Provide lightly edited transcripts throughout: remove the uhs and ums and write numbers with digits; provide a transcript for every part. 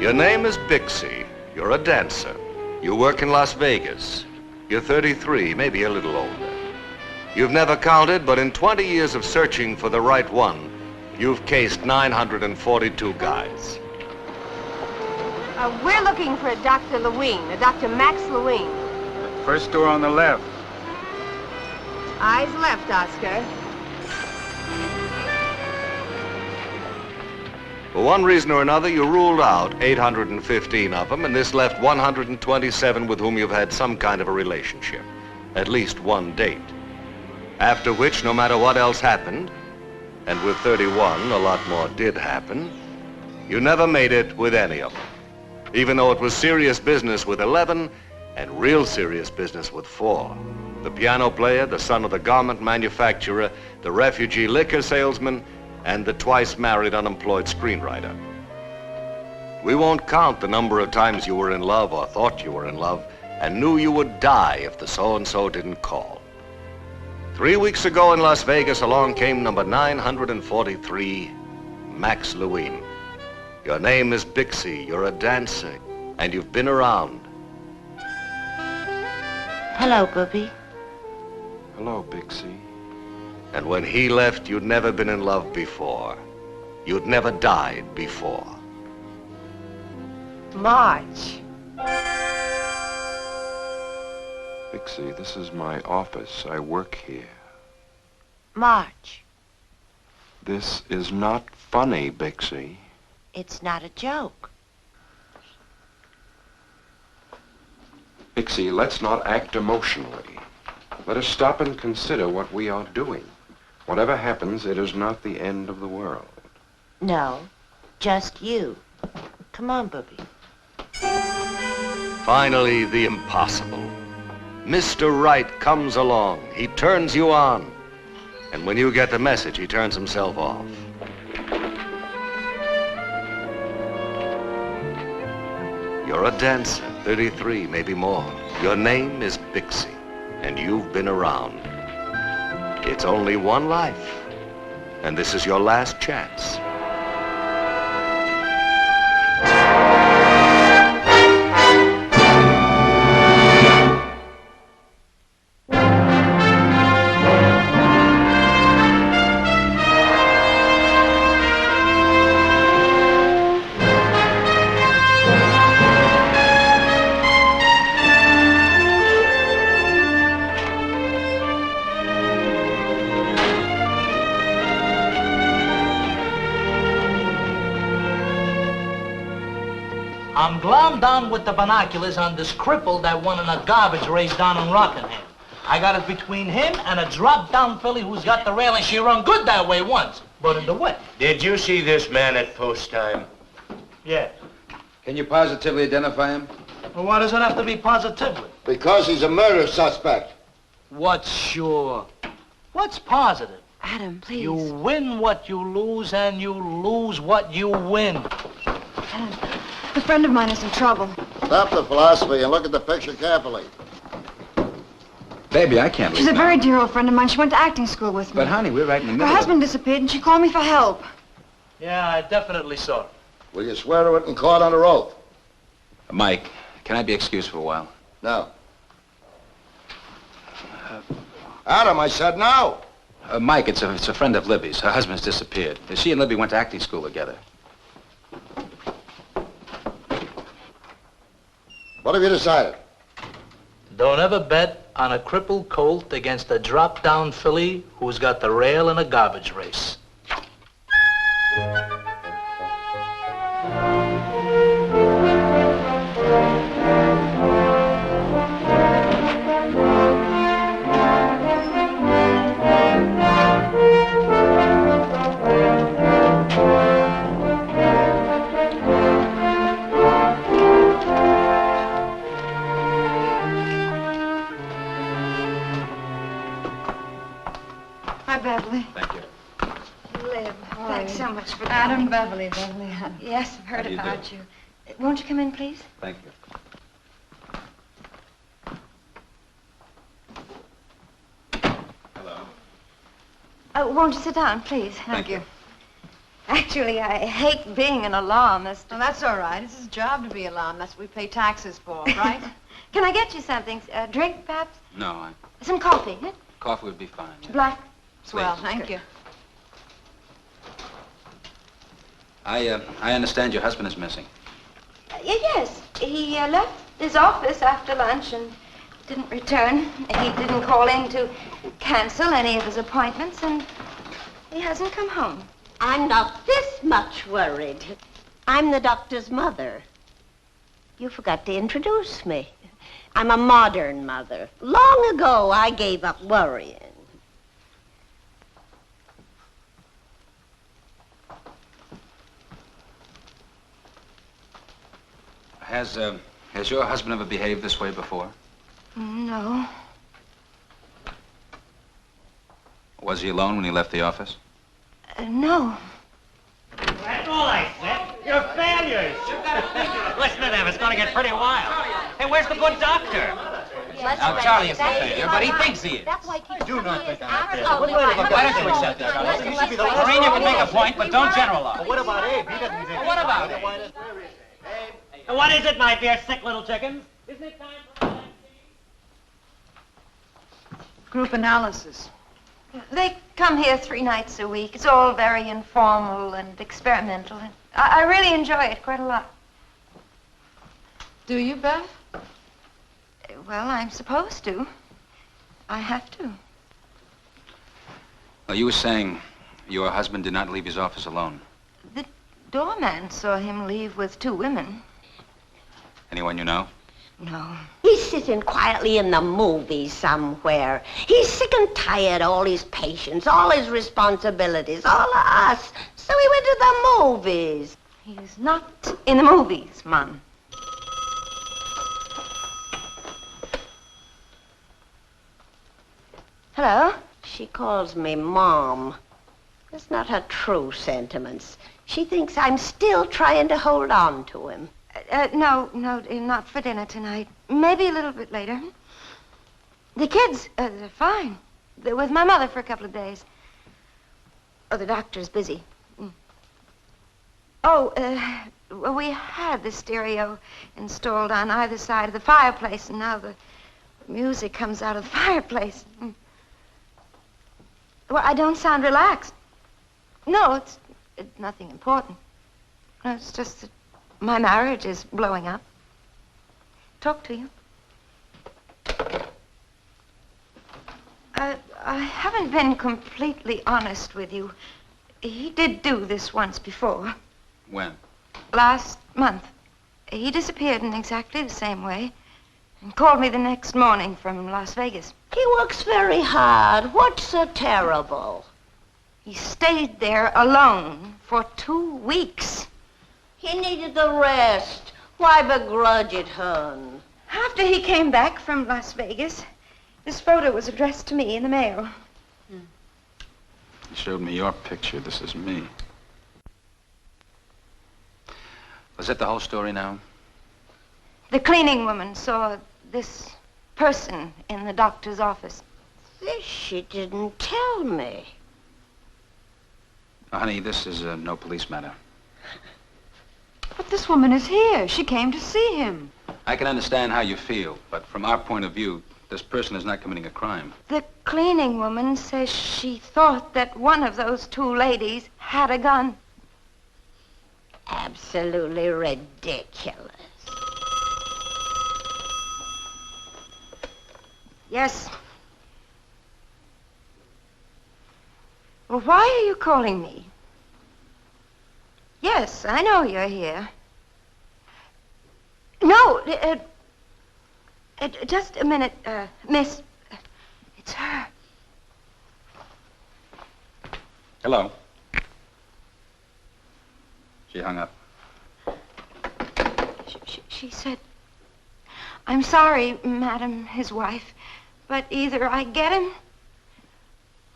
Your name is Bixie. You're a dancer. You work in Las Vegas. You're 33, maybe a little older. You've never counted, but in 20 years of searching for the right one, you've cased 942 guys. We're looking for a Dr. Lewine, a Dr. Max Lewine. First door on the left. Eyes left, Oscar. For one reason or another, you ruled out 815 of them, and this left 127 with whom you've had some kind of a relationship, at least one date. After which, no matter what else happened, and with 31, a lot more did happen, you never made it with any of them. Even though it was serious business with 11 and real serious business with 4. The piano player, the son of the garment manufacturer, the refugee liquor salesman, and the twice married unemployed screenwriter. We won't count the number of times you were in love or thought you were in love and knew you would die if the so-and-so didn't call. 3 weeks ago in Las Vegas, along came number 943, Max Lewine. Your name is Bixie, you're a dancer, and you've been around. Hello, Booby. Hello, Bixie. And when he left, you'd never been in love before. You'd never died before. March. Bixie, this is my office. I work here. March. This is not funny, Bixie. It's not a joke. Bixie, let's not act emotionally. Let us stop and consider what we are doing. Whatever happens, it is not the end of the world. No, just you. Come on, Booby. Finally, the impossible. Mr. Right comes along. He turns you on. And when you get the message, he turns himself off. You're a dancer, 33, maybe more. Your name is Bixie, and you've been around. It's only one life, and this is your last chance. I'm glommed down with the binoculars on this cripple that won in a garbage race down in Rockingham. I got it between him and a drop-down filly who's got the rail, and she run good that way once, but in the wet. Did you see this man at post time? Yeah. Can you positively identify him? Well, why does it have to be positively? Because he's a murder suspect. What's sure? What's positive? Adam, please. You win what you lose, and you lose what you win. Adam, a friend of mine is in trouble. Stop the philosophy and look at the picture carefully. Baby, I can't leave She's a now. very dear old friend of mine. She went to acting school with me. But, honey, we're right in the Her middle husband disappeared, and she called me for help. Yeah, I definitely saw it. Will you swear to it in court under oath? Mike, can I be excused for a while? No. Adam, I said no. Mike, it's a friend of Libby's. Her husband's disappeared. She and Libby went to acting school together. What have you decided? Don't ever bet on a crippled colt against a drop-down filly who's got the rail in a garbage race. Hi, Beverly. Thank you. Liv, thanks so much for Adam, coming. Beverly, honey. Yes, I've heard How do you about do? you. Won't you come in, please? Thank you. Hello. Won't you sit down, please? Thank you. Actually, I hate being an alarmist. Well, that's all right. It's his job to be alarmed. That's what we pay taxes for, right? Can I get you something? A drink, perhaps? No, Some coffee, huh? coffee would be fine. Yeah. Black? Swell, thank you. I understand your husband is missing. Yes. He left his office after lunch and didn't return. He didn't call in to cancel any of his appointments, and he hasn't come home. I'm not this much worried. I'm the doctor's mother. You forgot to introduce me. I'm a modern mother. Long ago, I gave up worrying. Has your husband ever behaved this way before? No. Was he alone when he left the office? No. That's all I said. You're failures. Listen to them. It's going to get pretty wild. Hey, where's the good doctor? Now, Charlie is the failure, but he thinks he is. Do not think I'm a failure. Why don't you accept that, Charlie? You should be the last. Maureen, you can make a point, but don't generalize. What about Abe? He doesn't even... What about Abe? What is it, my dear sick little chickens? Isn't it time for... Group analysis. They come here 3 nights a week. It's all very informal and experimental. And I really enjoy it quite a lot. Do you, Beth? Well, I'm supposed to. I have to. Well, you were saying your husband did not leave his office alone. The doorman saw him leave with 2 women. Anyone you know? No. He's sitting quietly in the movies somewhere. He's sick and tired of all his patients, all his responsibilities, all of us. So he went to the movies. He's not in the movies, Mom. Hello? She calls me Mom. That's not her true sentiments. She thinks I'm still trying to hold on to him. No, not for dinner tonight. Maybe a little bit later. The kids, they're fine. They're with my mother for a couple of days. Oh, the doctor's busy. Oh, well, we had the stereo installed on either side of the fireplace, and now the music comes out of the fireplace. Well, I don't sound relaxed. No, it's nothing important. No, it's just that my marriage is blowing up. Talk to you. I haven't been completely honest with you. He did do this once before. When? Last month. He disappeared in exactly the same way and called me the next morning from Las Vegas. He works very hard. What's so terrible? He stayed there alone for 2 weeks. He needed the rest. Why begrudge it, hon? After he came back from Las Vegas, this photo was addressed to me in the mail. You showed me your picture. This is me. Was that the whole story now? The cleaning woman saw this person in the doctor's office. This she didn't tell me. Oh, honey, this is no police matter. But this woman is here. She came to see him. I can understand how you feel, but from our point of view, this person is not committing a crime. The cleaning woman says she thought that one of those 2 ladies had a gun. Absolutely ridiculous. Yes. Well, why are you calling me? Yes, I know you're here. No, just a minute, miss. It's her. Hello. She hung up. She said, "I'm sorry, madam, his wife, but either I get him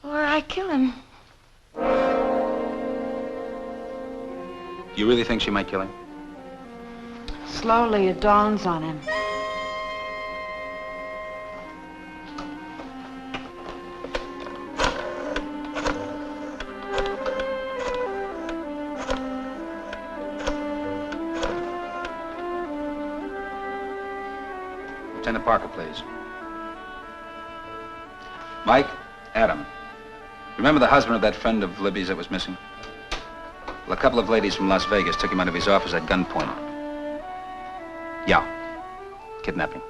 or I kill him." You really think she might kill him? Slowly, it dawns on him. Lieutenant Parker, please. Mike, Adam. Remember the husband of that friend of Libby's that was missing? Well, a couple of ladies from Las Vegas took him out of his office at gunpoint. Yeah. Kidnapping.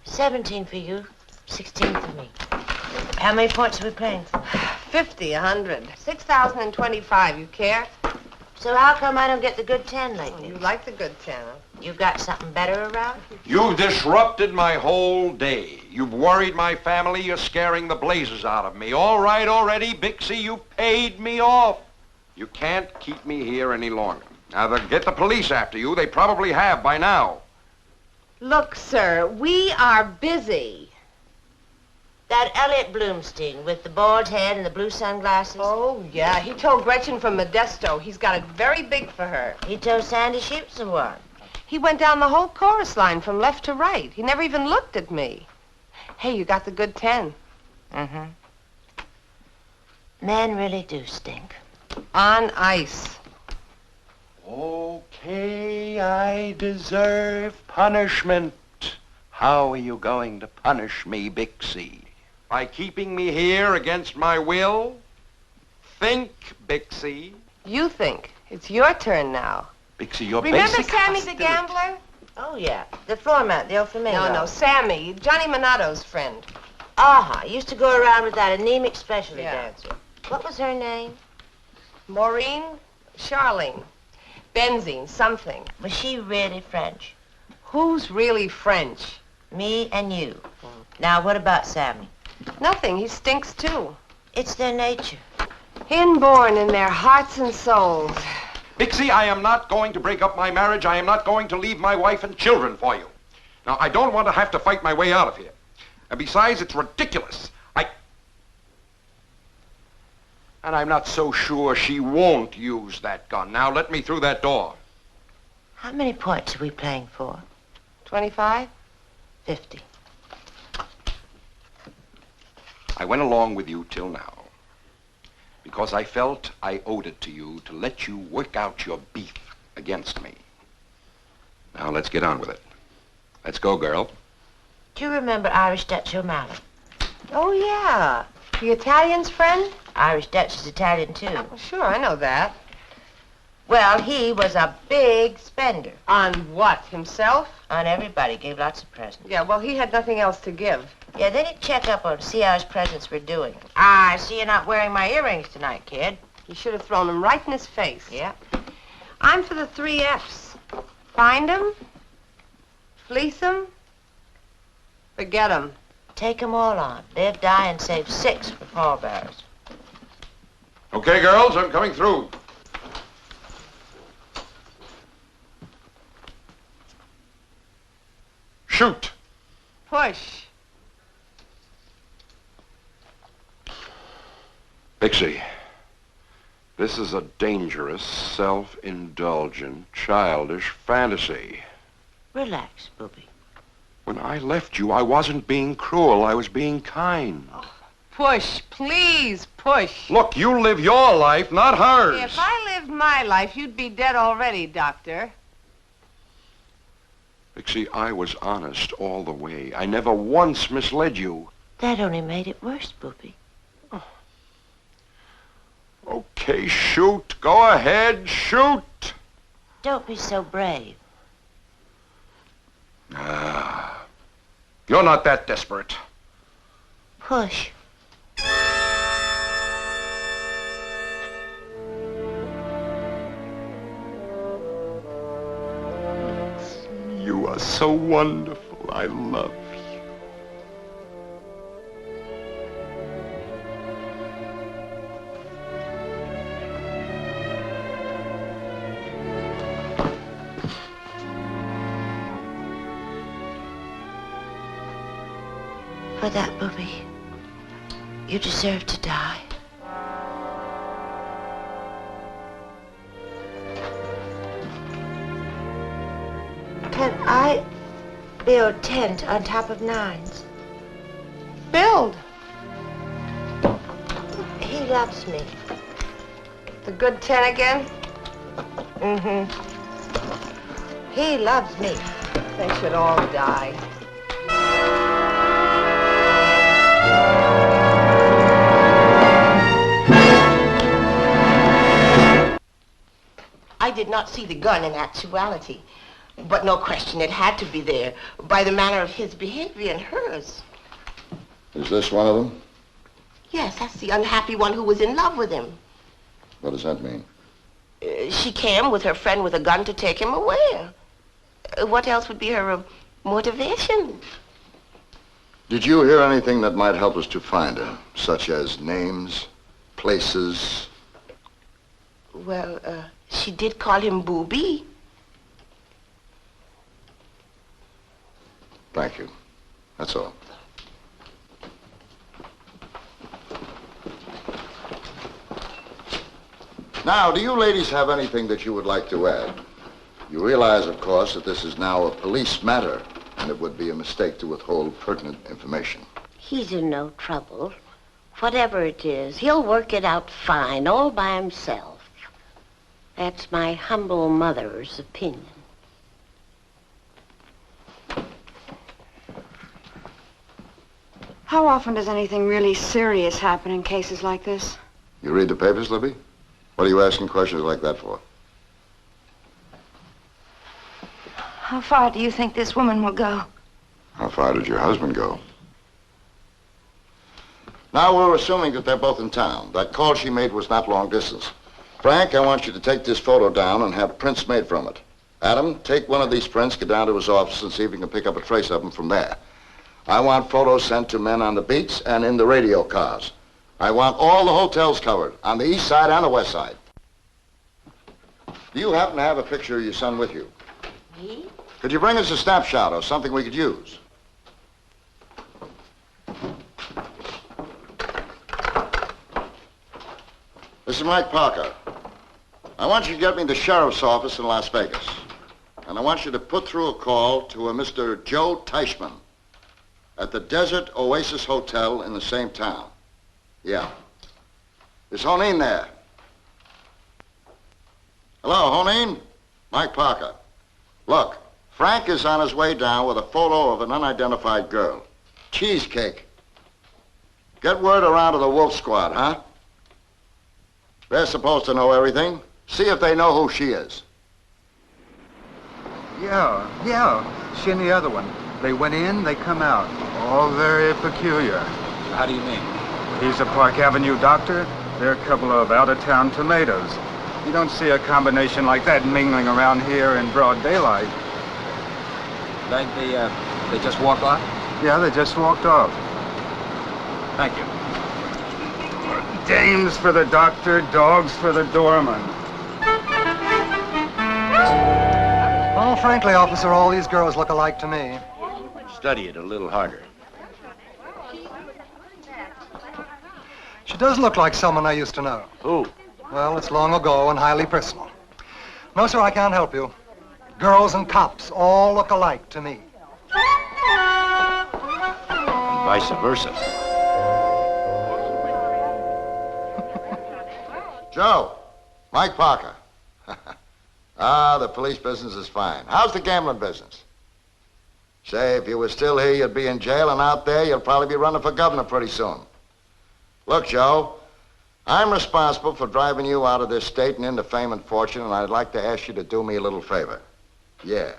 $17 for you, $16 for me. How many points are we playing for? 50, 100. 6,025. You care? So how come I don't get the good 10 lately? Oh, you like the good 10. You got something better around? You've disrupted my whole day. You've worried my family. You're scaring the blazes out of me. All right already, Bixie, you paid me off. You can't keep me here any longer. Now, they'll get the police after you. They probably have by now. Look, sir, we are busy. That Elliot Bloomstein with the bald head and the blue sunglasses? Oh, yeah. He told Gretchen from Modesto he's got it very big for her. He told Sandy Shoots or what? He went down the whole chorus line from left to right. He never even looked at me. Hey, you got the good 10. Mm-hmm. Men really do stink. On ice. Okay, I deserve punishment. How are you going to punish me, Bixie? By keeping me here against my will? Think, Bixie. You think. It's your turn now. Bixie, you're Remember basic Sammy the hostility. gambler? Oh, yeah. The floor mat, the old flamingo. No, Sammy. Johnny Monato's friend. Aha. Used to go around with that anemic specialty Yeah. dancer. What was her name? Maureen? Charlene. Benzine, something. Was she really French? Who's really French? Me and you. Now, what about Sammy? Nothing. He stinks, too. It's their nature. Inborn in their hearts and souls. Bixie, I am not going to break up my marriage. I am not going to leave my wife and children for you. Now, I don't want to have to fight my way out of here. And besides, it's ridiculous. And I'm not so sure she won't use that gun. Now, let me through that door. How many points are we playing for? 25? 50. I went along with you till now because I felt I owed it to you to let you work out your beef against me. Now, let's get on with it. Let's go, girl. Do you remember Irish Dutch O'Malley? Oh, yeah. The Italian's friend? Irish Dutch is Italian, too. Well, sure, I know that. Well, he was a big spender. On what, himself? On everybody. Gave lots of presents. Yeah, well, he had nothing else to give. Yeah, then he'd check up on see how his presents were doing. Ah, I see you're not wearing my earrings tonight, kid. You should have thrown them right in his face. Yeah. I'm for the 3 F's. Find him, fleece him, forget him. Take 'em all on. Live, die, and save 6 for pallbearers. Okay, girls, I'm coming through. Shoot. Push. Bixie, this is a dangerous, self-indulgent, childish fantasy. Relax, Booby. When I left you, I wasn't being cruel. I was being kind. Push, please, push. Look, you live your life, not hers. If I lived my life, you'd be dead already, Doctor. Bixie, I was honest all the way. I never once misled you. That only made it worse, Booby. Okay, shoot. Go ahead, shoot. Don't be so brave. You're not that desperate. Push. You are so wonderful. I love you. For that, Booby, you deserve to die. Can I build 10 on top of 9s? Build. He loves me. The good 10 again? Mm-hmm. He loves me. They should all die. I did not see the gun in actuality, but no question it had to be there by the manner of his behavior and hers. Is this one of them? Yes, that's the unhappy one who was in love with him. What does that mean? She came with her friend with a gun to take him away. What else would be her motivation? Did you hear anything that might help us to find her, such as names, places? Well, she did call him Booby. Thank you. That's all. Now, do you ladies have anything that you would like to add? You realize, of course, that this is now a police matter, and it would be a mistake to withhold pertinent information. He's in no trouble. Whatever it is, he'll work it out fine, all by himself. That's my humble mother's opinion. How often does anything really serious happen in cases like this? You read the papers, Libby? What are you asking questions like that for? How far do you think this woman will go? How far did your husband go? Now, we're assuming that they're both in town. That call she made was not long distance. Frank, I want you to take this photo down and have prints made from it. Adam, take one of these prints, get down to his office and see if you can pick up a trace of them from there. I want photos sent to men on the beats and in the radio cars. I want all the hotels covered, on the east side and the west side. Do you happen to have a picture of your son with you? Me? Could you bring us a snapshot or something we could use? This is Mike Parker. I want you to get me the sheriff's office in Las Vegas. And I want you to put through a call to a Mr. Joe Teichman at the Desert Oasis Hotel in the same town. Yeah. Is Honeen there? Hello, Honeen? Mike Parker. Look, Frank is on his way down with a photo of an unidentified girl. Cheesecake. Get word around to the Wolf Squad, huh? They're supposed to know everything. See if they know who she is. Yeah. She and the other one. They went in, they come out. All very peculiar. How do you mean? He's a Park Avenue doctor. They're a couple of out-of-town tomatoes. You don't see a combination like that mingling around here in broad daylight. Like they just walk off? Yeah, they just walked off. Thank you. Dames for the doctor, dogs for the doorman. Well, frankly, officer, all these girls look alike to me. Study it a little harder. She does look like someone I used to know. Who? Well, it's long ago and highly personal. No, sir, I can't help you. Girls and cops all look alike to me. Vice versa. Joe, Mike Parker. The police business is fine. How's the gambling business? Say, if you were still here, you'd be in jail, and out there, you'll probably be running for governor pretty soon. Look, Joe, I'm responsible for driving you out of this state and into fame and fortune, and I'd like to ask you to do me a little favor. Yeah.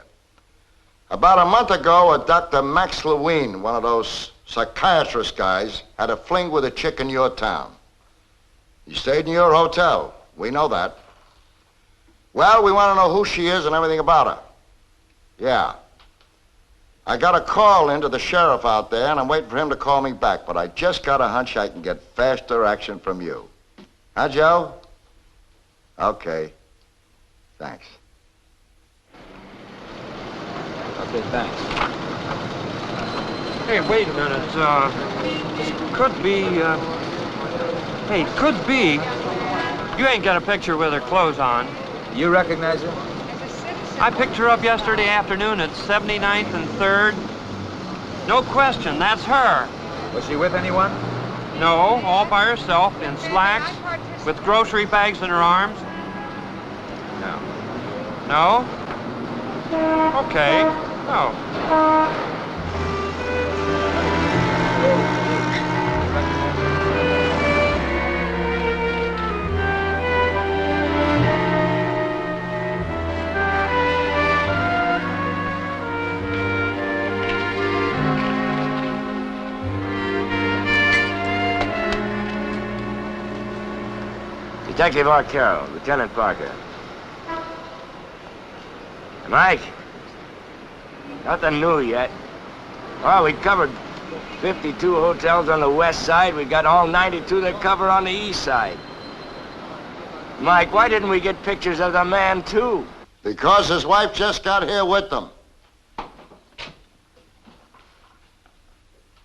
About a month ago, a Dr. Max Lewin, one of those psychiatrist guys, had a fling with a chick in your town. He stayed in your hotel. We know that. Well, we want to know who she is and everything about her. Yeah. I got a call into the sheriff out there, and I'm waiting for him to call me back, but I just got a hunch I can get faster action from you. Huh, Joe? Okay. Thanks. Okay, thanks. Hey, wait a minute. This could be, Hey, could be. You ain't got a picture with her clothes on. You recognize her? I picked her up yesterday afternoon at 79th and 3rd. No question, that's her. Was she with anyone? No, all by herself, in slacks, with grocery bags in her arms. No. No? Okay, no. Detective Arcaro, Lieutenant Parker. Mike, nothing new yet. Well, we covered 52 hotels on the west side. We got all 92 to cover on the east side. Mike, why didn't we get pictures of the man, too? Because his wife just got here with them.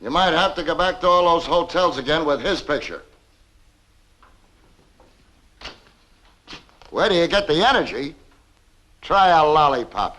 You might have to go back to all those hotels again with his picture. Where do you get the energy? Try a lollipop.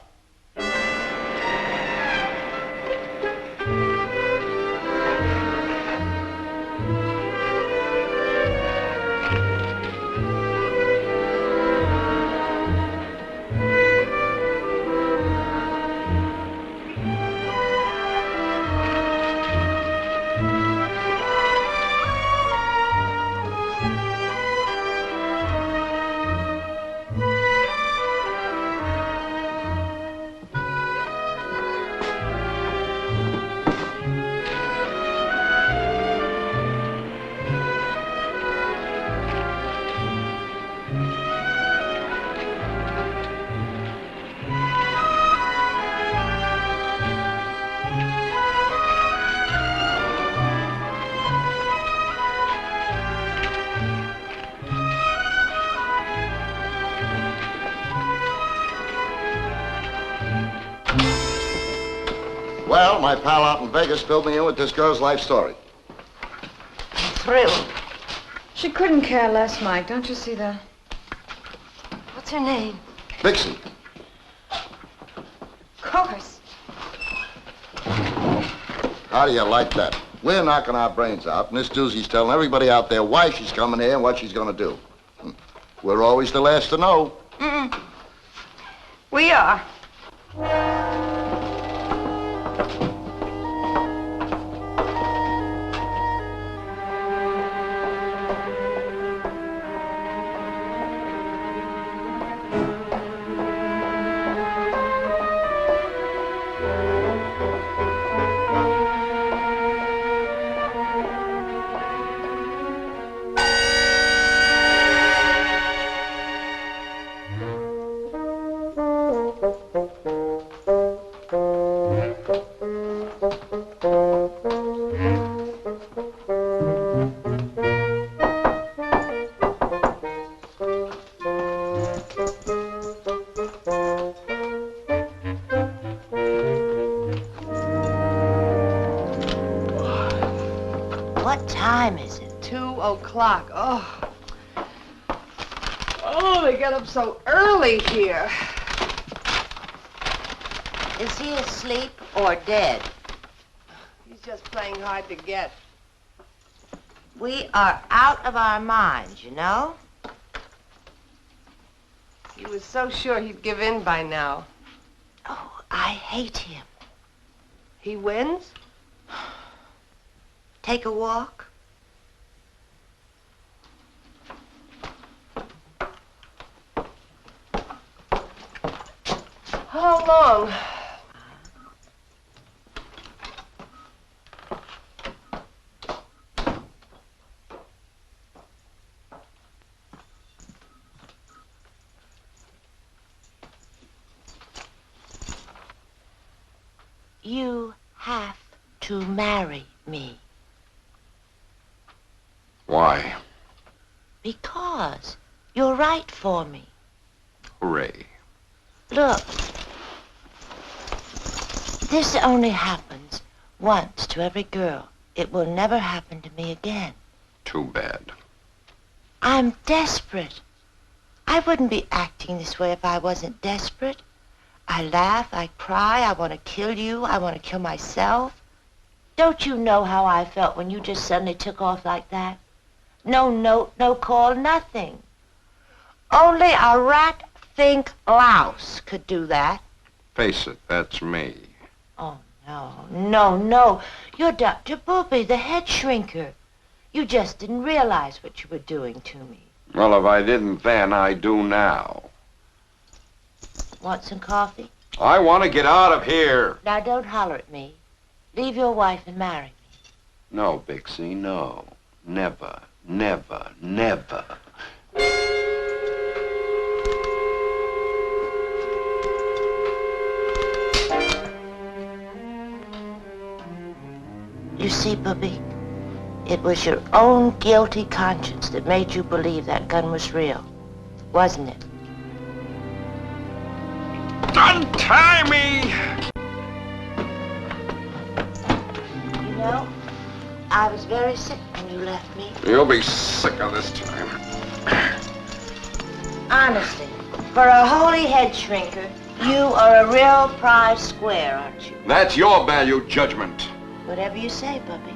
Well, my pal out in Vegas filled me in with this girl's life story. I'm thrilled. She couldn't care less, Mike. Don't you see that? What's her name? Vixen. Of course. How do you like that? We're knocking our brains out, and this doozy's telling everybody out there why she's coming here and what she's going to do. We're always the last to know. Mm-mm. We are. What time is it? 2 o'clock. Oh, they get up so early here. Is he asleep or dead? He's just playing hard to get. We are out of our minds, you know? He was so sure he'd give in by now. Oh, I hate him. He wins? Take a walk? How long? You have to marry me. Why? Because you're right for me. Hooray. Look, this only happens once to every girl. It will never happen to me again. Too bad. I'm desperate. I wouldn't be acting this way if I wasn't desperate. I laugh, I cry, I want to kill you, I want to kill myself. Don't you know how I felt when you just suddenly took off like that? No note, no call, nothing. Only a rat-think louse could do that. Face it, that's me. Oh, no. You're Dr. Booby, the head shrinker. You just didn't realize what you were doing to me. Well, if I didn't then, I do now. Want some coffee? I want to get out of here. Now, don't holler at me. Leave your wife and marry me. No, Bixie, no. Never, never, never. You see, Booby, it was your own guilty conscience that made you believe that gun was real, wasn't it? Untie me! You know, I was very sick when you left me. You'll be sick of this time. Honestly, for a holy head shrinker, you are a real prize square, aren't you? That's your value judgment. Whatever you say, Bubby.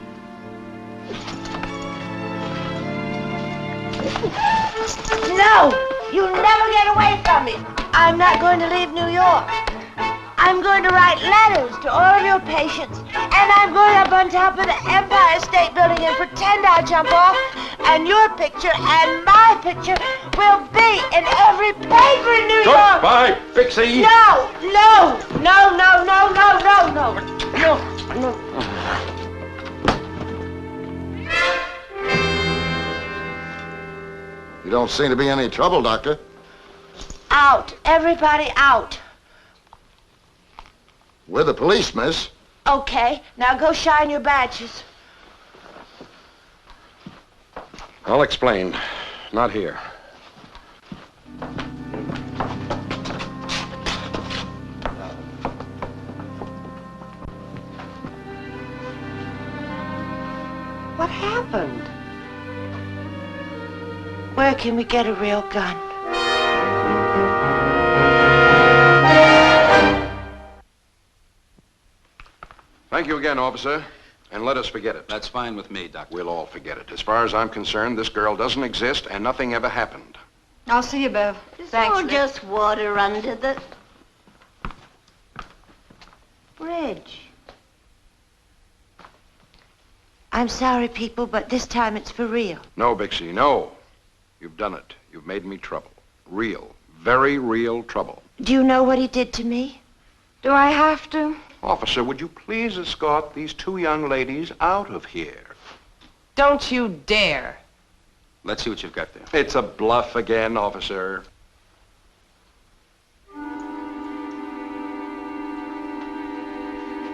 No! You'll never get away from me! I'm not going to leave New York. I'm going to write letters to all of your patients, and I'm going up on top of the Empire State Building and pretend I jump off, and your picture and my picture will be in every paper in New York! Goodbye, Bixie! No! You don't seem to be any trouble, Doctor. Out. Everybody out. We're the police, miss. Okay, now go shine your badges. I'll explain. Not here. What happened? Where can we get a real gun? Thank you again, officer. And let us forget it. That's fine with me, Doctor. We'll all forget it. As far as I'm concerned, this girl doesn't exist and nothing ever happened. I'll see you, Bev. Thanks. Rick. Just water under the bridge. I'm sorry, people, but this time it's for real. No, Bixie, no. You've done it. You've made me trouble. Real, very real trouble. Do you know what he did to me? Do I have to? Officer, would you please escort these two young ladies out of here? Don't you dare. Let's see what you've got there. It's a bluff again, officer.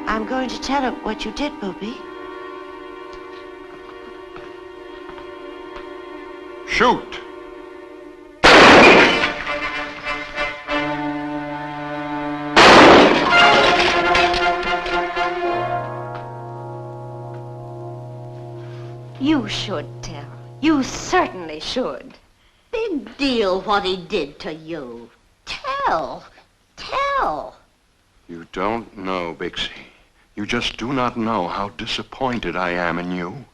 I'm going to tell him what you did, Booby. Shoot! You should tell. You certainly should. Big deal what he did to you. Tell. You don't know, Bixie. You just do not know how disappointed I am in you.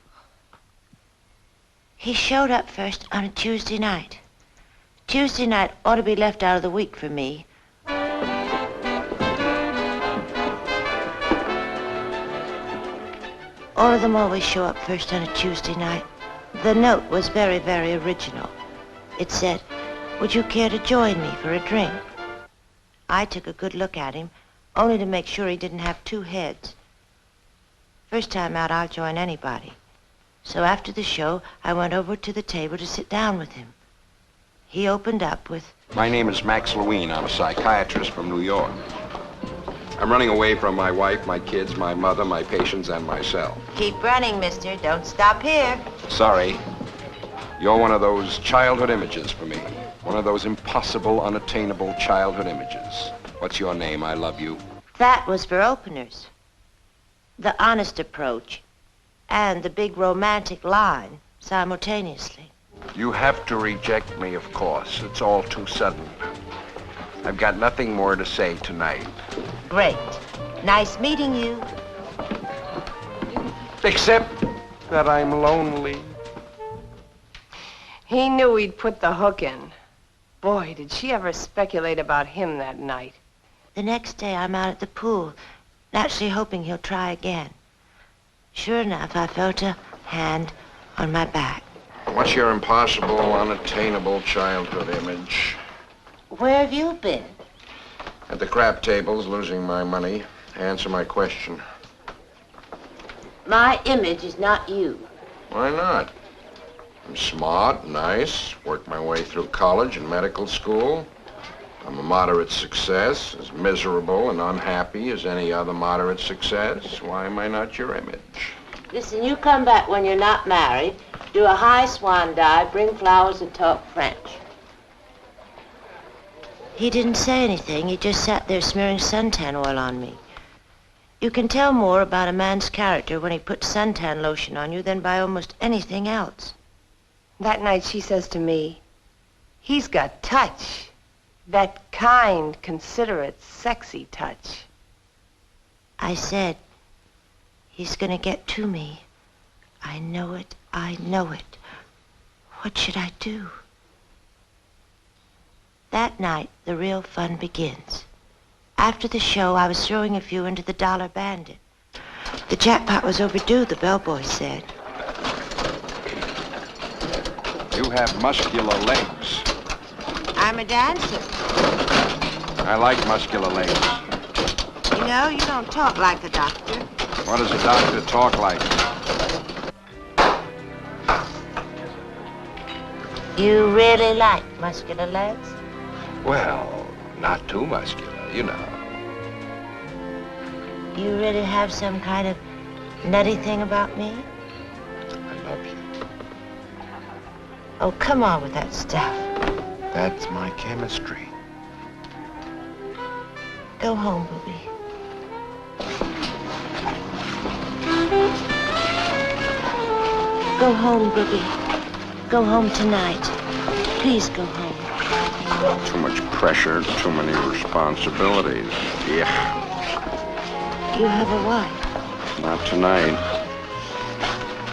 He showed up first on a Tuesday night. Tuesday night ought to be left out of the week for me. All of them always show up first on a Tuesday night. The note was very, very original. It said, "Would you care to join me for a drink?" I took a good look at him, only to make sure he didn't have two heads. First time out, I'll join anybody. So after the show, I went over to the table to sit down with him. He opened up with, My name is Max Lewine. I'm a psychiatrist from New York. I'm running away from my wife, my kids, my mother, my patients, and myself. "Keep running, mister. Don't stop here." Sorry. You're one of those childhood images for me. One of those impossible, unattainable childhood images. What's your name? I love you. That was for openers. The honest approach and the big romantic line simultaneously. You have to reject me, of course. It's all too sudden. I've got nothing more to say tonight. Great. Nice meeting you. Except that I'm lonely. He knew he'd put the hook in. Boy, did she ever speculate about him that night. The next day, I'm out at the pool, naturally hoping he'll try again. Sure enough, I felt a hand on my back. What's your impossible, unattainable childhood image? Where have you been? At the crap tables, losing my money. Answer my question. My image is not you. Why not? I'm smart, nice, worked my way through college and medical school. I'm a moderate success, as miserable and unhappy as any other moderate success. Why am I not your image? Listen, you come back when you're not married, do a high swan dive, bring flowers, and talk French. He didn't say anything. He just sat there smearing suntan oil on me. You can tell more about a man's character when he puts suntan lotion on you than by almost anything else. That night she says to me, he's got touch. That kind, considerate, sexy touch. I said, he's gonna get to me. I know it. I know it. What should I do? That night, the real fun begins. After the show, I was throwing a few into the Dollar Bandit. The jackpot was overdue, the bellboy said. You have muscular legs. I'm a dancer. I like muscular legs. You know, you don't talk like a doctor. What does a doctor talk like? You really like muscular legs? Well, not too muscular, you know. You really have some kind of nutty thing about me? I love you. Oh, come on with that stuff. That's my chemistry. Go home, Booby. Go home, Booby. Go home tonight. Please go home. Too much pressure, too many responsibilities. Yeah. You have a wife. Not tonight.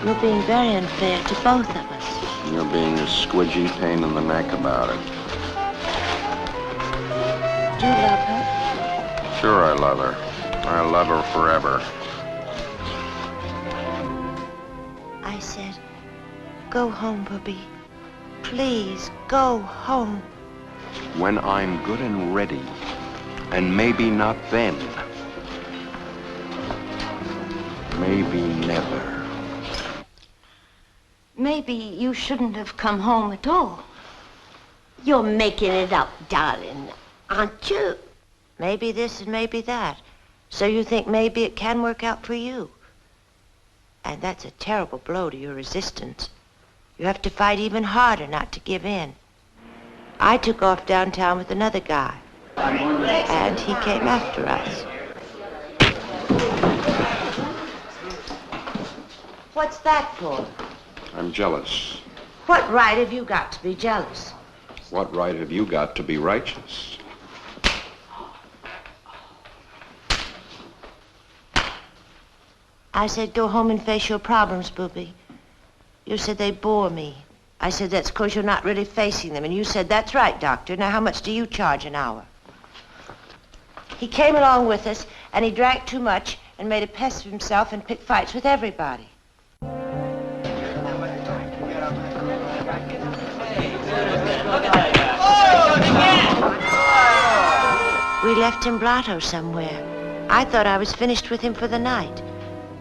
You're being very unfair to both of us. You're being a squidgy pain in the neck about it. Do you love her? Sure I love her. I love her forever. I said, go home, Booby. Please, go home. When I'm good and ready. And maybe not then. Maybe never. Maybe you shouldn't have come home at all. You're making it up, darling, aren't you? Maybe this and maybe that. So you think maybe it can work out for you. And that's a terrible blow to your resistance. You have to fight even harder not to give in. I took off downtown with another guy. And he came after us. What's that for? I'm jealous. What right have you got to be jealous? What right have you got to be righteous? I said, go home and face your problems, Booby. You said they bore me. I said, that's because you're not really facing them. And you said, that's right, doctor. Now, how much do you charge an hour? He came along with us, and he drank too much and made a pest of himself and picked fights with everybody. We left him blotto somewhere. I thought I was finished with him for the night.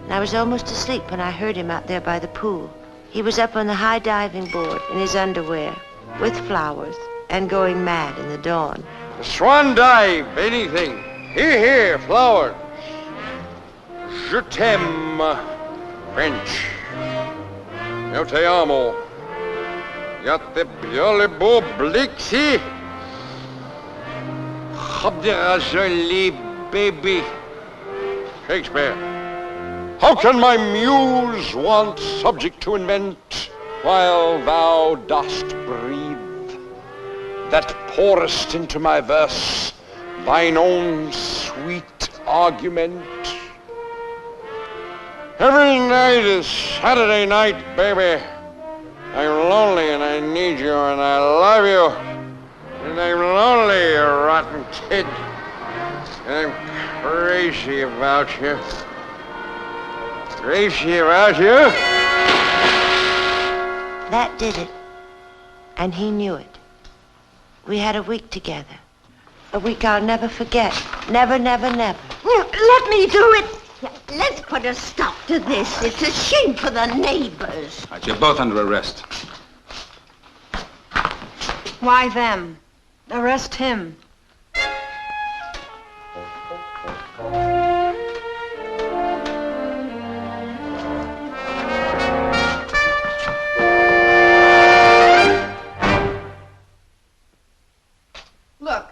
And I was almost asleep when I heard him out there by the pool. He was up on the high diving board in his underwear, with flowers, and going mad in the dawn. Swan dive, anything. Here, flowers. Je t'aime, French. Yo te amo. Ya te biole beau blixi. Habdira jolie baby. Shakespeare. How can my muse want subject to invent while thou dost breathe? that pourest into my verse thine own sweet argument. Every night is Saturday night, baby. I'm lonely and I need you and I love you. And I'm lonely, you rotten kid. And I'm crazy about you. Crazy about you. That did it. And he knew it. We had a week together. A week I'll never forget. Never, never, never. Let me do it. Let's put a stop to this. It's a shame for the neighbors. All right, you're both under arrest. Why them? Arrest him. Look,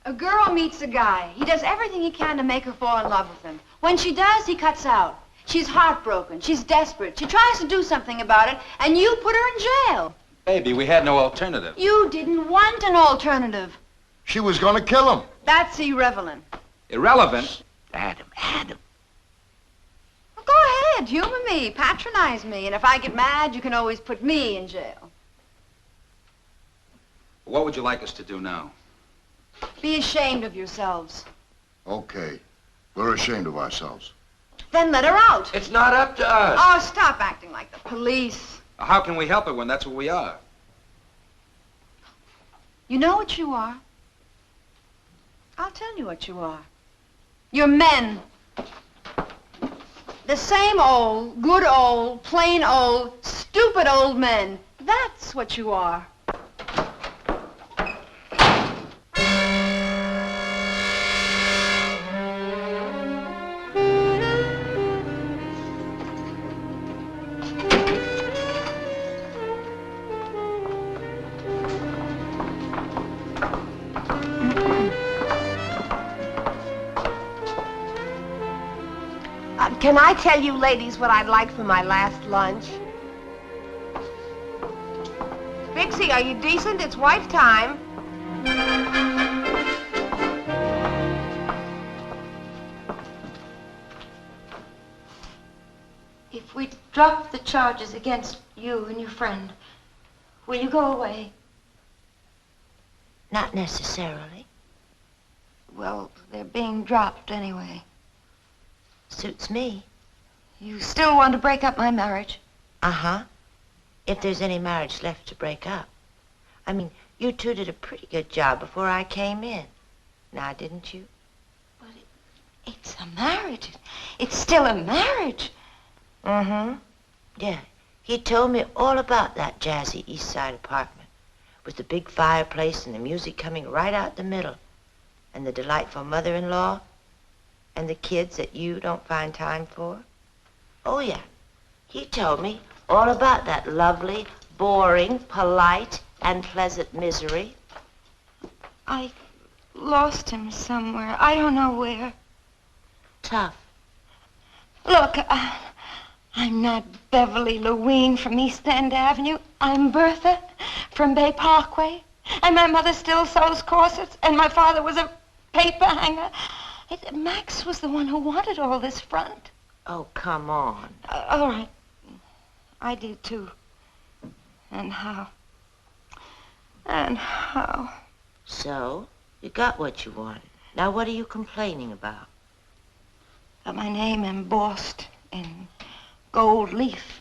a girl meets a guy. He does everything he can to make her fall in love with him. When she does, he cuts out. She's heartbroken. She's desperate. She tries to do something about it, and you put her in jail. Baby, we had no alternative. You didn't want an alternative. She was going to kill him. That's irrelevant. Irrelevant? Adam. Well, go ahead, humor me, patronize me, and if I get mad, you can always put me in jail. What would you like us to do now? Be ashamed of yourselves. Okay. We're ashamed of ourselves. Then let her out. It's not up to us. Oh, stop acting like the police. How can we help her when that's what we are? You know what you are? I'll tell you what you are. You're men. The same old, good old, plain old, stupid old men. That's what you are. Can I tell you ladies what I'd like for my last lunch? Bixie, are you decent? It's wife time. If we drop the charges against you and your friend, will you go away? Not necessarily. Well, they're being dropped anyway. Suits me. You still want to break up my marriage? Uh-huh. If there's any marriage left to break up. I mean, you two did a pretty good job before I came in. Now, didn't you? But it's a marriage. It's still a marriage. Mm-hmm. Yeah. He told me all about that jazzy East Side apartment with the big fireplace and the music coming right out the middle and the delightful mother-in-law and the kids that you don't find time for. Oh, yeah. He told me all about that lovely, boring, polite, and pleasant misery. I lost him somewhere. I don't know where. Tough. Look, I'm not Beverly Leween from East End Avenue. I'm Bertha from Bay Parkway. And my mother still sews corsets, and my father was a paper hanger. Max was the one who wanted all this front. Oh, come on. All right. I did, too. And how? And how? So, you got what you wanted. Now, what are you complaining about? Got my name embossed in gold leaf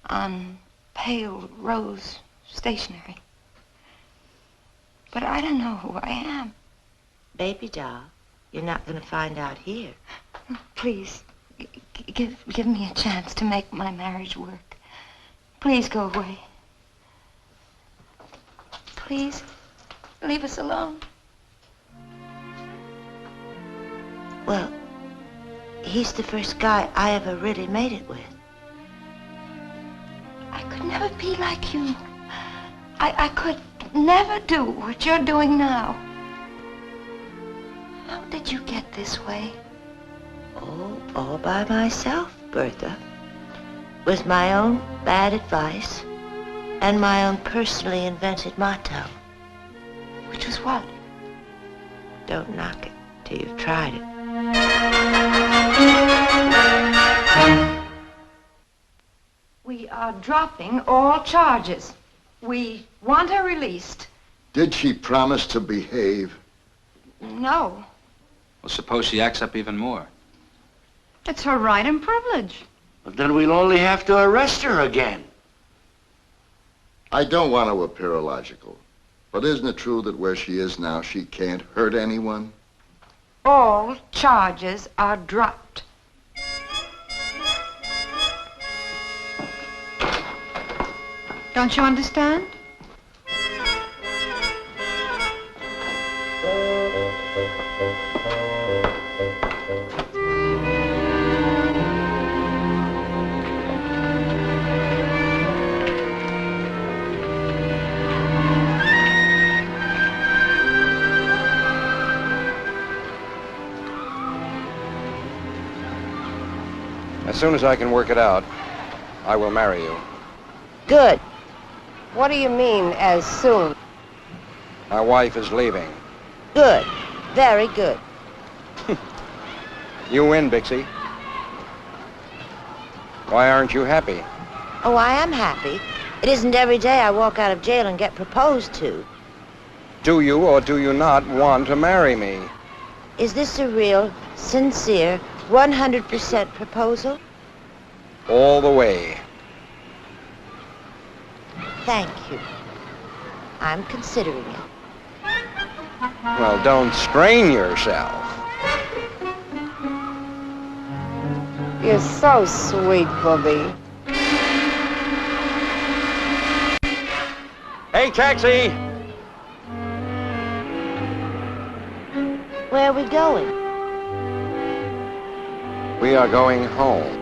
on pale rose stationery. But I don't know who I am. Baby doll, you're not going to find out here. Please, give me a chance to make my marriage work. Please go away. Please, leave us alone. Well, he's the first guy I ever really made it with. I could never be like you. I could never do what you're doing now. How did you get this way? Oh, all by myself, Bertha. With my own bad advice and my own personally invented motto. what? Don't knock it till you've tried it. We are dropping all charges. We want her released. Did she promise to behave? No. Well, suppose she acts up even more. It's her right and privilege. But then we'll only have to arrest her again. I don't want to appear illogical, but isn't it true that where she is now, she can't hurt anyone? All charges are dropped. Don't you understand? As soon as I can work it out, I will marry you. Good. What do you mean, as soon? My wife is leaving. Good. Very good. You win, Bixie. Why aren't you happy? Oh, I am happy. It isn't every day I walk out of jail and get proposed to. Do you or do you not want to marry me? Is this a real, sincere, 100% proposal? All the way. Thank you. I'm considering it. Well, don't strain yourself. You're so sweet, Bobby. Hey, taxi! Where are we going? We are going home.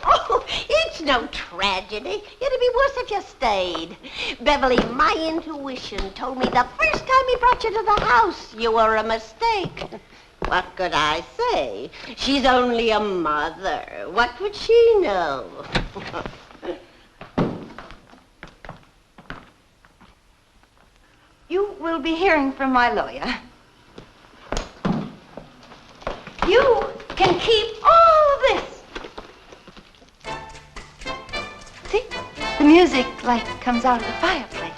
Oh, it's no tragedy. It'd be worse if you stayed. Beverly, my intuition told me the first time he brought you to the house, you were a mistake. What could I say? She's only a mother. What would she know? You will be hearing from my lawyer. You can keep all of this. See? The music like comes out of the fireplace.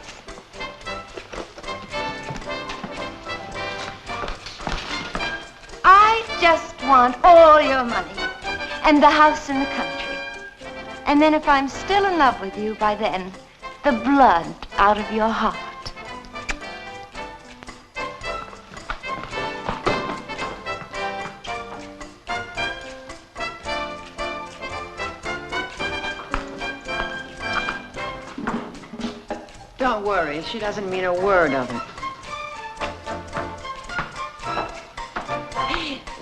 I just want all your money and the house in the country. And then if I'm still in love with you by then, the blood out of your heart. Don't worry, she doesn't mean a word of it.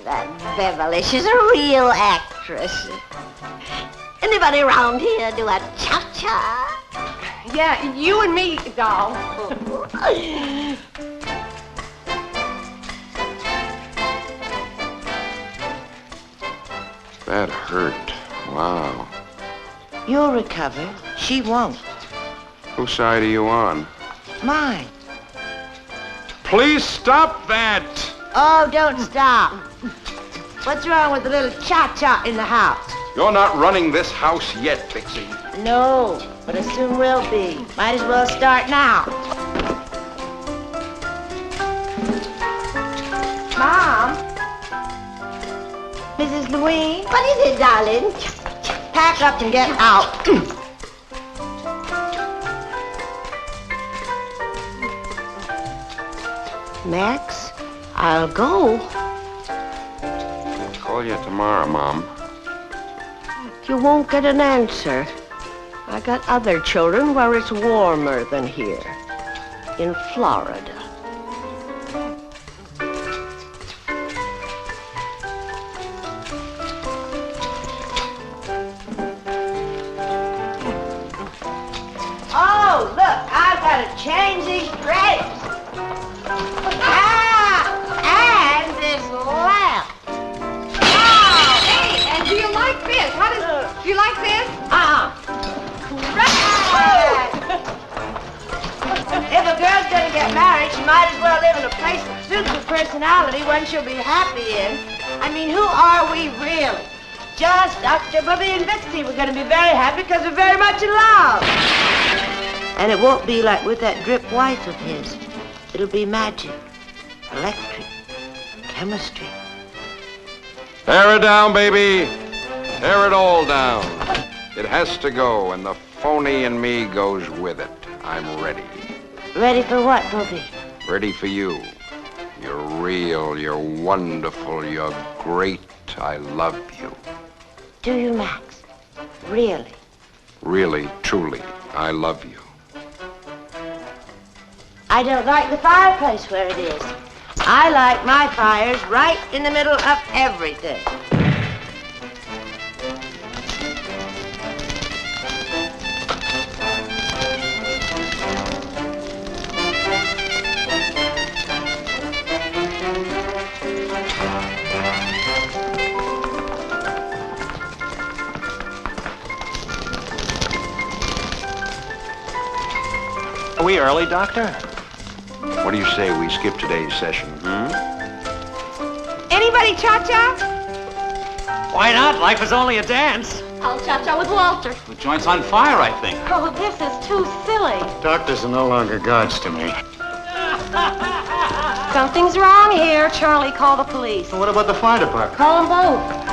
That Beverly, she's a real actress. Anybody around here do a cha-cha? Yeah, you and me, doll. That hurt. Wow. You'll recover. She won't. Whose side are you on? Mine. Please stop that! Oh, don't stop. What's wrong with the little cha-cha in the house? You're not running this house yet, Bixie. No, but it soon will be. Might as well start now. Mom? Mrs. Louise? What is it, darling? Pack up and get out. Max, I'll go. Call you tomorrow, Mom. You won't get an answer. I got other children where it's warmer than here. In Florida. Oh, look, I've got to change these drapes. And this lamp. Hey, and do you like this? Do you like this? get married, she might as well live in a place that suits her personality, one she'll be happy in. I mean, who are we really? Just Dr. Bubby and Bitsy. We're going to be very happy because we're very much in love. And it won't be like with that drip wife of his. It'll be magic, electric, chemistry. Tear it down, baby. Tear it all down. It has to go, and the phony in me goes with it. I'm ready. Ready for what, Bubby? Ready for you. You're real, you're wonderful, you're great. I love you. Do you, Max? Really? Really, truly, I love you. I don't like the fireplace where it is. I like my fires right in the middle of everything. Are we early, Doctor? What do you say we skip today's session, Anybody cha-cha? Why not? Life is only a dance. I'll cha-cha with Walter. The joint's on fire, I think. Oh, this is too silly. Doctors are no longer gods to me. Something's wrong here. Charlie, call the police. What about the fire department? Call them both.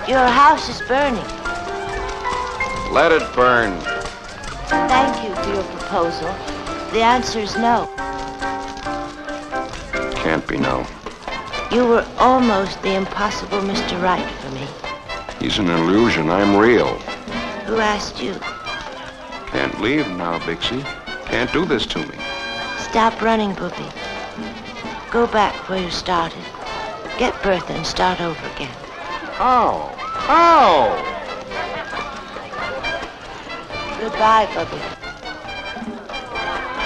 Your house is burning. Let it burn. Thank you for your proposal. The answer is no. Can't be no. You were almost the impossible Mr. Right for me. He's an illusion. I'm real. Who asked you? Can't leave now, Bixie. Can't do this to me. Stop running, Booby. Go back where you started. Get Bertha and start over again. How? How? Goodbye, Bubby.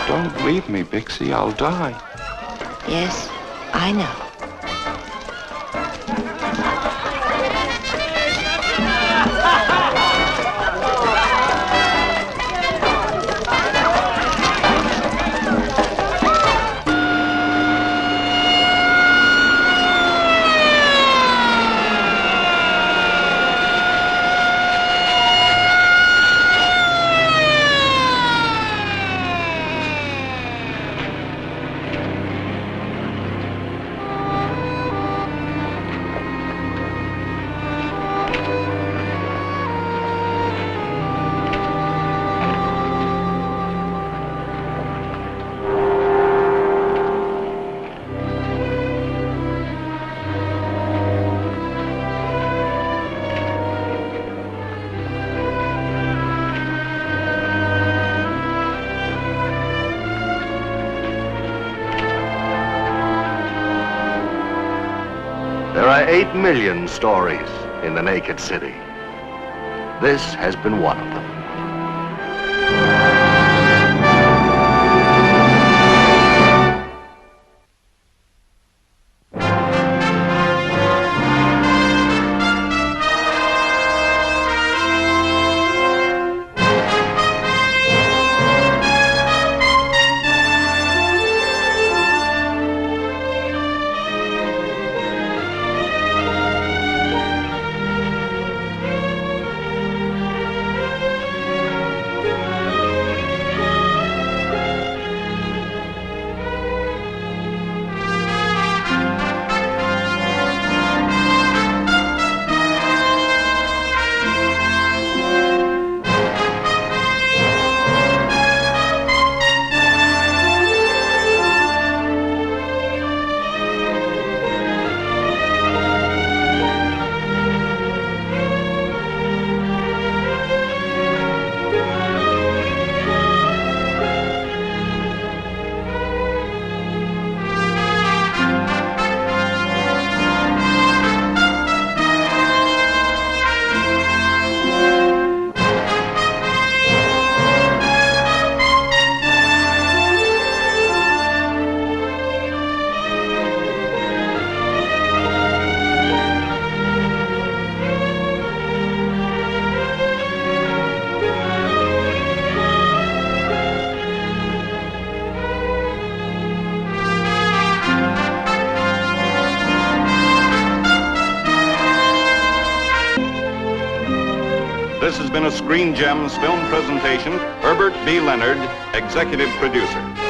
Don't leave me, Bixie. I'll die. Yes, I know. There are 8 million stories in the naked city. This has been one of them. This has been a Screen Gems film presentation. Herbert B. Leonard, executive producer.